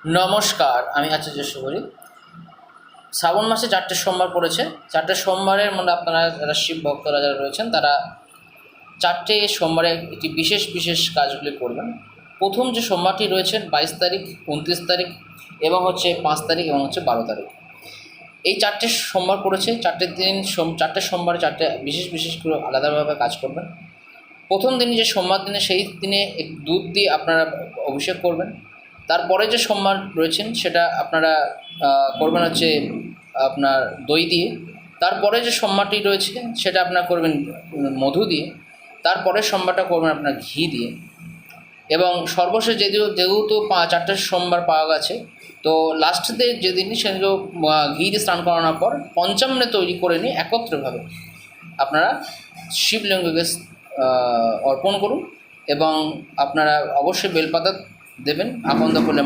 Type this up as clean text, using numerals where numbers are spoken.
নমস্কার, আমি আচার্য শুভরি। শ্রাবণ মাসে 4টে সোমবার পড়েছে। 4টে সোমবারের মধ্যে আপনারা যারা শিব ভক্তরা যারা রয়েছেন তারা 4টে সোমবারে একটি বিশেষ বিশেষ কাজগুলি করবেন। প্রথম যে সোমবারটি রয়েছে 22 তারিখ, 29 তারিখ এবং 5 তারিখ এবং 12 তারিখ। এই 4টে সোমবার পড়েছে। 4টে দিন 4টে সোমবারে 4টে বিশেষ বিশেষ করে আলাদাভাবে কাজ করবেন। প্রথম দিন যে সোমবার দিনে সেই দিনে দুধ দিয়ে আপনারা অভিষেক করবেন। তারপরে যে সোমবার রয়েছেন সেটা আপনারা করবেন আপনার দই দিয়ে। তারপরে যে সোমবারটি রয়েছে সেটা আপনারা করবেন মধু দিয়ে। তারপরের সোমবারটা করবেন আপনার ঘি দিয়ে। এবং সর্বশেষ যেহেতু 4টে সোমবার পাওয়া গেছে, তো লাস্ট ডে যেদিনই সেগুলো ঘি দিয়ে স্নান করানোর পর পঞ্চামৃত তৈরি করে নিয়ে একত্রভাবে আপনারা শিবলিঙ্গকে অর্পণ করুন এবং আপনারা অবশ্যই বেলপাতা দেবেন আকন্দ ফুলে।